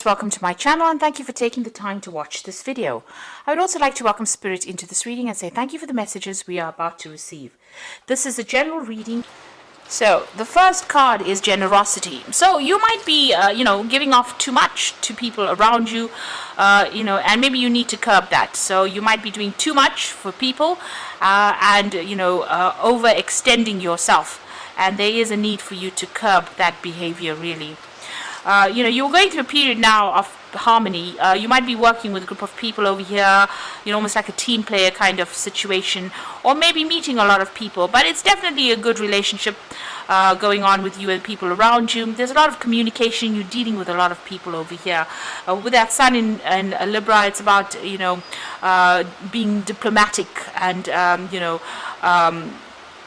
Welcome to my channel and thank you for taking the time to watch this video. I would also like to welcome Spirit into this reading and say thank you for the messages we are about to receive. This is a general reading. So the first card is generosity. So you might be, giving off too much to people around you, and maybe you need to curb that. So you might be doing too much for people and overextending yourself. And there is a need for you to curb that behavior really. You're going through a period now of harmony. You might be working with a group of people over here, almost like a team player kind of situation, or maybe meeting a lot of people, but it's definitely a good relationship going on with you and people around you. There's a lot of communication. You're dealing with a lot of people over here. With that sun in Libra, it's about, being diplomatic and,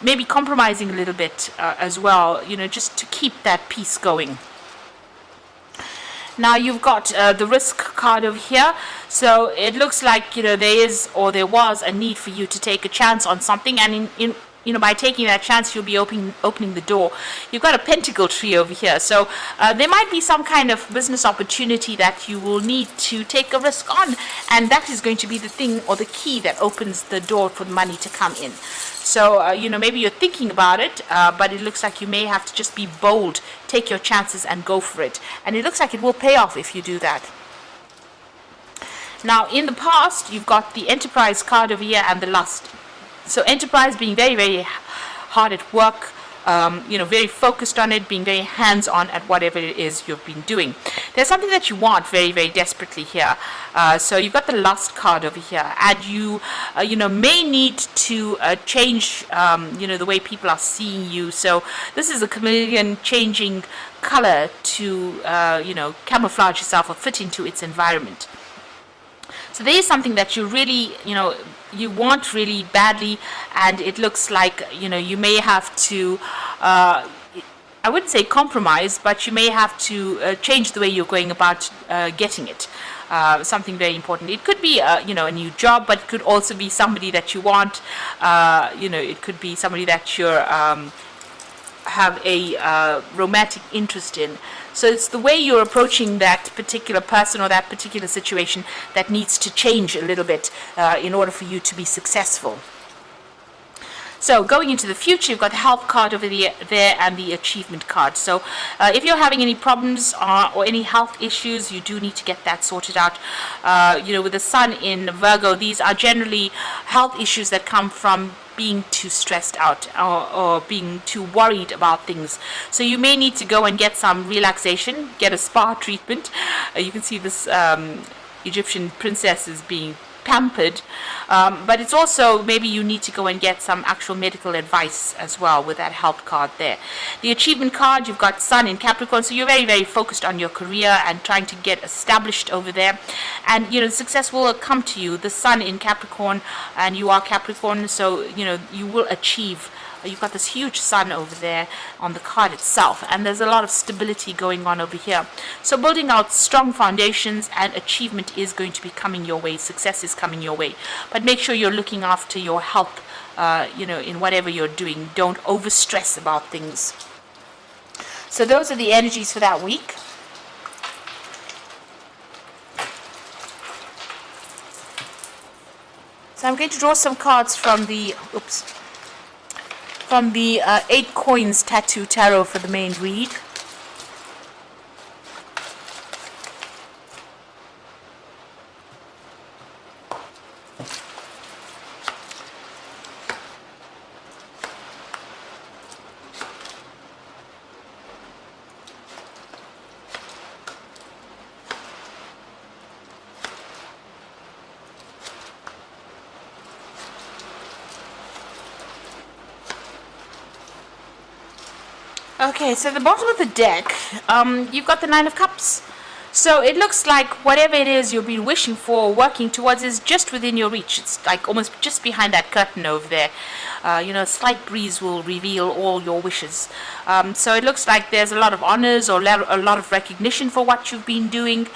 maybe compromising a little bit as well, just to keep that peace going. Now you've got the risk card over here. So it looks like, there was a need for you to take a chance on something, and by taking that chance, you'll be opening the door. You've got a pentacle tree over here. So there might be some kind of business opportunity that you will need to take a risk on, and that is going to be the thing or the key that opens the door for the money to come in. So, maybe you're thinking about it, but it looks like you may have to just be bold, take your chances and go for it. And it looks like it will pay off if you do that. Now, in the past, you've got the Enterprise card over here and the Lust. So Enterprise being very, very hard at work, very focused on it, being very hands-on at whatever it is you've been doing. There's something that you want very, very desperately here. So you've got the Lust card over here, and you, may need to change, the way people are seeing you. So this is a chameleon changing color to, camouflage yourself or fit into its environment. So there is something that you really, you want really badly, and it looks like, you may have to, I wouldn't say compromise, but you may have to change the way you're going about getting it. Something very important. It could be, a new job, but it could also be somebody that you want. It could be somebody that you're have a romantic interest in. So it's the way you're approaching that particular person or that particular situation that needs to change a little bit in order for you to be successful. So going into the future, you've got the health card over there and the achievement card. So if you're having any problems or any health issues, you do need to get that sorted out. With the sun in Virgo, these are generally health issues that come from being too stressed out or being too worried about things. So you may need to go and get some relaxation, get a spa treatment. You can see this Egyptian princess is being pampered, but it's also maybe you need to go and get some actual medical advice as well with that health card there. The achievement card, you've got sun in Capricorn, so you're very, very focused on your career and trying to get established over there, and success will come to you. The sun in Capricorn, and you are Capricorn, so you will achieve. You've got this huge sun over there on the card itself, and there's a lot of stability going on over here. So building out strong foundations, and achievement is going to be coming your way. Success is coming your way. But make sure you're looking after your health, in whatever you're doing. Don't overstress about things. So those are the energies for that week. So I'm going to draw some cards from the, from the 8 Coins Tattoo Tarot for the main read. Okay, so at the bottom of the deck, you've got the Nine of Cups. So it looks like whatever it is you've been wishing for, working towards, is just within your reach. It's like almost just behind that curtain over there. A slight breeze will reveal all your wishes. So it looks like there's a lot of honors or a lot of recognition for what you've been doing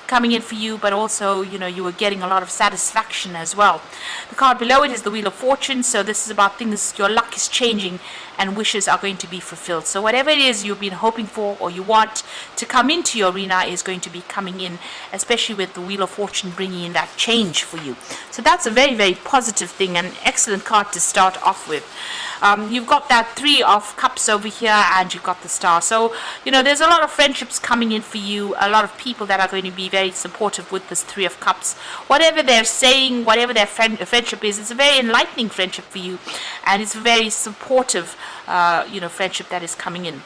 coming in for you, but also, you are getting a lot of satisfaction as well. The card below it is the Wheel of Fortune. So this is about things, your luck is changing and wishes are going to be fulfilled. So whatever it is you've been hoping for or you want to come into your arena is going to be coming in, especially with the Wheel of Fortune bringing in that change for you. So that's a very, very positive thing, and an excellent card to start off with. You've got that Three of Cups over here, and you've got the Star. So, there's a lot of friendships coming in for you, a lot of people that are going to be very supportive with this Three of Cups. Whatever they're saying, whatever their friendship is, it's a very enlightening friendship for you, and it's a very supportive, friendship that is coming in.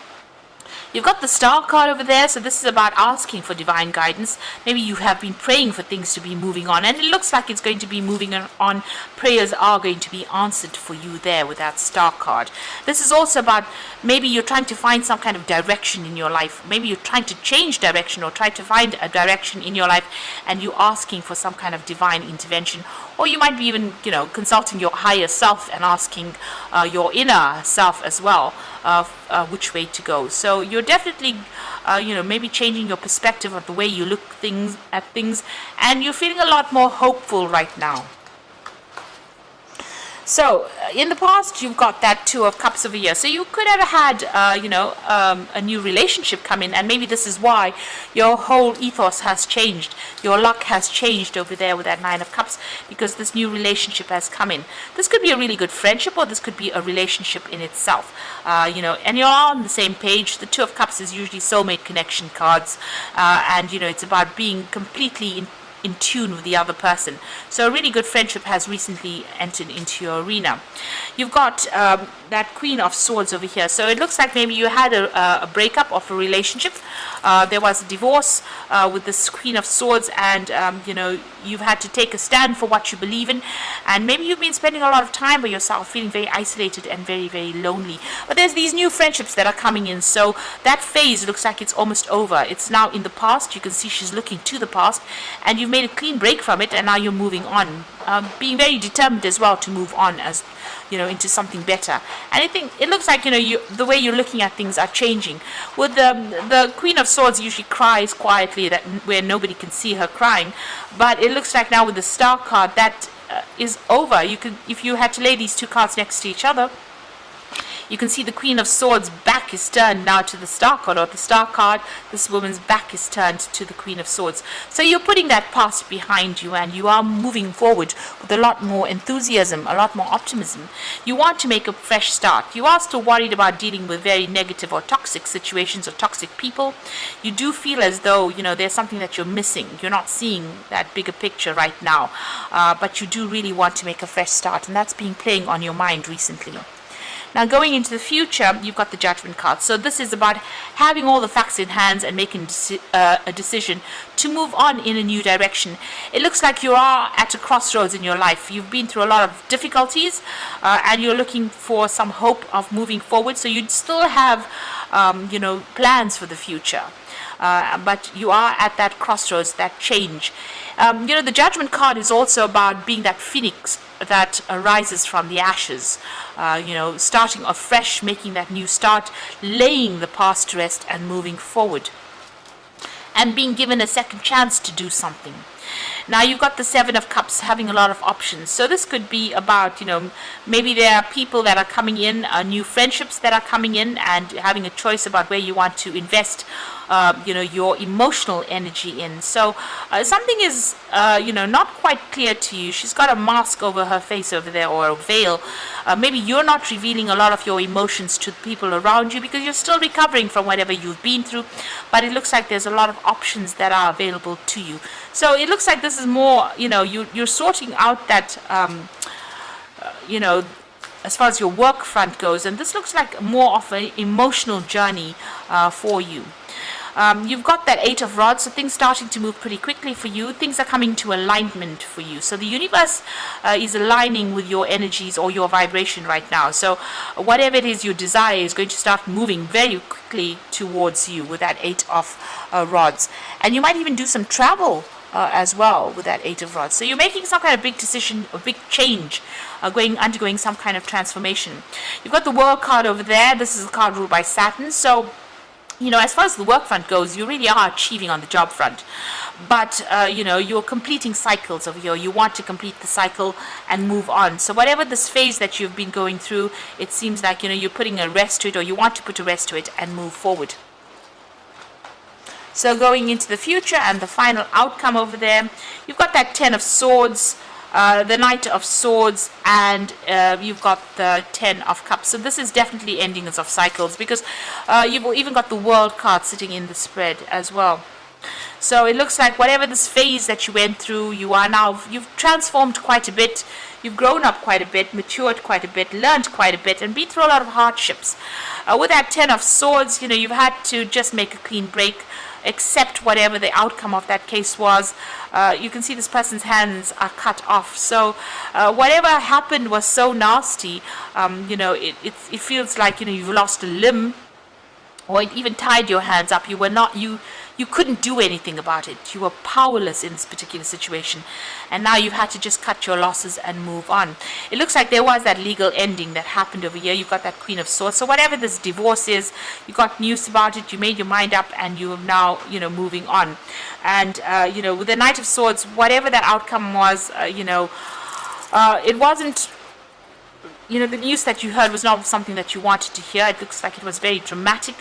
You've got the Star card over there, so this is about asking for divine guidance. Maybe you have been praying for things to be moving on, and it looks like it's going to be moving on. Prayers are going to be answered for you there with that Star card. This is also about maybe you're trying to find some kind of direction in your life. Maybe you're trying to change direction or try to find a direction in your life, and you're asking for some kind of divine intervention. Or you might be even, consulting your higher self and asking your inner self as well which way to go. So you're definitely, maybe changing your perspective of the way you look at things, and you're feeling a lot more hopeful right now. So, in the past, you've got that Two of Cups over here. So you could have had, a new relationship come in, and maybe this is why your whole ethos has changed. Your luck has changed over there with that Nine of Cups, because this new relationship has come in. This could be a really good friendship, or this could be a relationship in itself. And you're all on the same page. The Two of Cups is usually soulmate connection cards, and, it's about being completely in tune with the other person. So a really good friendship has recently entered into your arena. You've got that Queen of Swords over here. So it looks like maybe you had a breakup of a relationship. There was a divorce with this Queen of Swords, and you've had to take a stand for what you believe in, and maybe you've been spending a lot of time by yourself, feeling very isolated and very, very lonely. But there's these new friendships that are coming in, so that phase looks like it's almost over. It's now in the past. You can see she's looking to the past, and you've made a clean break from it, and now you're moving on, being very determined as well to move on as into something better. And I think it looks like the way you're looking at things are changing. With the Queen of Swords usually cries quietly, that where nobody can see her crying, but it looks like now with the Star card that is over. You could, if you had to lay these two cards next to each other, you can see the Queen of Swords' back is turned now to the Star card, or the Star card, this woman's back is turned to the Queen of Swords. So you're putting that past behind you, and you are moving forward with a lot more enthusiasm, a lot more optimism. You want to make a fresh start. You are still worried about dealing with very negative or toxic situations or toxic people. You do feel as though, there's something that you're missing. You're not seeing that bigger picture right now, but you do really want to make a fresh start, and that's been playing on your mind recently. Now, going into the future, you've got the Judgment card. So this is about having all the facts in hand and making a decision to move on in a new direction. It looks like you are at a crossroads in your life. You've been through a lot of difficulties, and you're looking for some hope of moving forward. So you'd still have, plans for the future. But you are at that crossroads, that change. The Judgment card is also about being that phoenix that arises from the ashes, starting afresh, making that new start, laying the past to rest and moving forward, and being given a second chance to do something. Now you've got the Seven of Cups, having a lot of options. So this could be about, maybe there are people that are coming in, new friendships that are coming in, and having a choice about where you want to invest, your emotional energy in. So something is, not quite clear to you. She's got a mask over her face over there, or a veil. Maybe you're not revealing a lot of your emotions to the people around you because you're still recovering from whatever you've been through. But it looks like there's a lot of options that are available to you. So it looks like this is more, you're sorting out that, as far as your work front goes, and this looks like more of an emotional journey for you. You've got that Eight of Rods, so things starting to move pretty quickly for you. Things are coming to alignment for you. So the universe is aligning with your energies or your vibration right now. So whatever it is you desire is going to start moving very quickly towards you with that Eight of Rods. And you might even do some travel as well with that Eight of Rods. So you're making some kind of big decision, a big change, undergoing some kind of transformation. You've got the World card over there. This is a card ruled by Saturn. So as far as the work front goes, you really are achieving on the job front. But, you're completing cycles over here. You want to complete the cycle and move on. So whatever this phase that you've been going through, it seems like, you're putting a rest to it, or you want to put a rest to it and move forward. So going into the future and the final outcome over there, you've got that 10 of Swords, the Knight of Swords, and you've got the 10 of Cups. So this is definitely endings of cycles, because you've even got the World card sitting in the spread as well. So it looks like whatever this phase that you went through, you've transformed quite a bit, you've grown up quite a bit, matured quite a bit, learned quite a bit, and been through a lot of hardships. With that 10 of Swords, you've had to just make a clean break, accept whatever the outcome of that case was. You can see this person's hands are cut off. So whatever happened was so nasty. It feels like you've lost a limb, or it even tied your hands up. You couldn't do anything about it. You were powerless in this particular situation, and now you've had to just cut your losses and move on. It looks like there was that legal ending that happened over here. You've got that Queen of Swords. So whatever this divorce is, you got news about it, you made your mind up, and you are now, moving on. And, with the Knight of Swords, whatever that outcome was, it wasn't, the news that you heard was not something that you wanted to hear. It looks like it was very dramatic.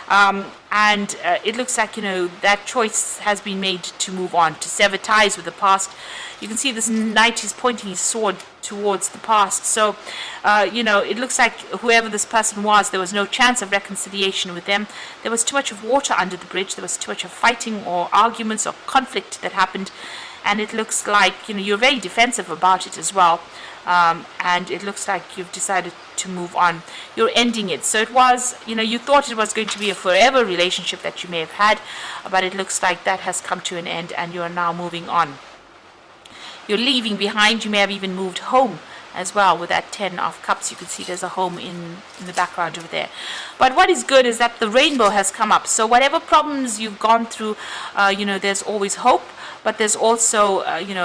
And it looks like, that choice has been made to move on, to sever ties with the past. You can see this knight is pointing his sword towards the past. So, it looks like whoever this person was, there was no chance of reconciliation with them. There was too much of water under the bridge. There was too much of fighting or arguments or conflict that happened. And it looks like, you're very defensive about it as well. And it looks like you've decided to move on. You're ending it. So it was, you thought it was going to be a forever relationship that you may have had, but it looks like that has come to an end and you are now moving on. You're leaving behind. You may have even moved home as well with that 10 of Cups. You can see there's a home in the background over there. But what is good is that the rainbow has come up. So whatever problems you've gone through, there's always hope. But there's also,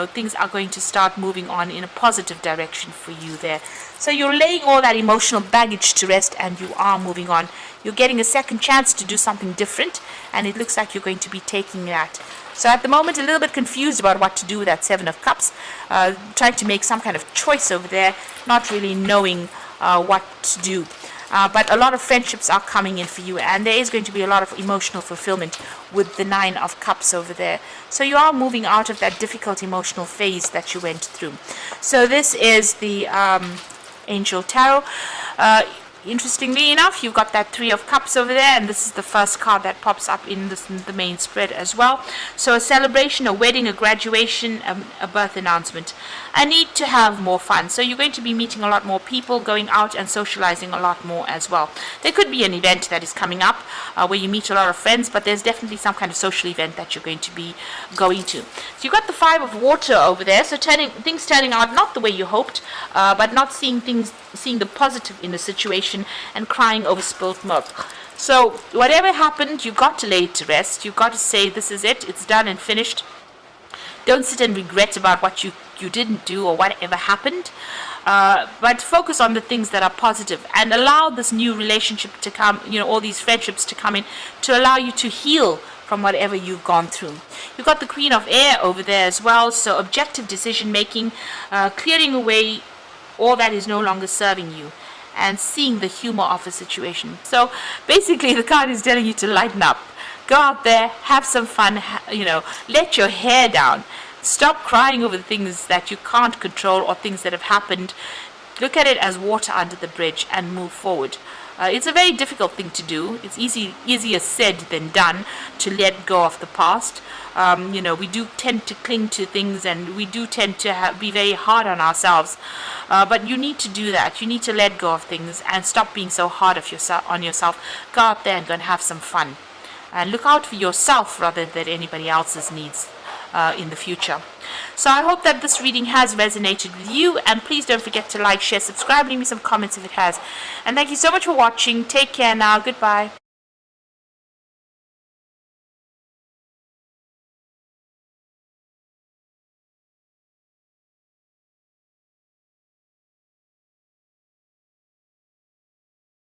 things are going to start moving on in a positive direction for you there. So you're laying all that emotional baggage to rest and you are moving on. You're getting a second chance to do something different, and it looks like you're going to be taking that. So at the moment, a little bit confused about what to do with that 7 of Cups, trying to make some kind of choice over there, not really knowing what to do. But a lot of friendships are coming in for you, and there is going to be a lot of emotional fulfillment with the 9 of Cups over there. So you are moving out of that difficult emotional phase that you went through. So this is the Angel Tarot. Interestingly enough, you've got that 3 of Cups over there, and this is the first card that pops up in the main spread as well. So a celebration, a wedding, a graduation, a birth announcement. A need to have more fun. So you're going to be meeting a lot more people, going out and socializing a lot more as well. There could be an event that is coming up where you meet a lot of friends, but there's definitely some kind of social event that you're going to be going to. So you've got the 5 of Water over there, so things turning out not the way you hoped, but not seeing the positive in the situation and crying over spilt milk. So whatever happened, you've got to lay it to rest. You've got to say, this is it, it's done and finished. Don't sit and regret about what you didn't do or whatever happened, but focus on the things that are positive and allow this new relationship to come, all these friendships to come in, to allow you to heal from whatever you've gone through. You've got the Queen of Air over there as well, so objective decision making, clearing away all that is no longer serving you, and seeing the humor of a situation. So basically the card is telling you to lighten up. Go out there, have some fun, let your hair down. Stop crying over the things that you can't control or things that have happened. Look at it as water under the bridge and move forward. It's a very difficult thing to do. It's easier said than done to let go of the past. We do tend to cling to things, and we do tend to be very hard on ourselves. But you need to do that. You need to let go of things and stop being so hard on yourself. Go out there and go and have some fun. And look out for yourself rather than anybody else's needs in the future. So I hope that this reading has resonated with you, and please don't forget to like, share, subscribe, leave me some comments if it has. And thank you so much for watching. Take care now. Goodbye.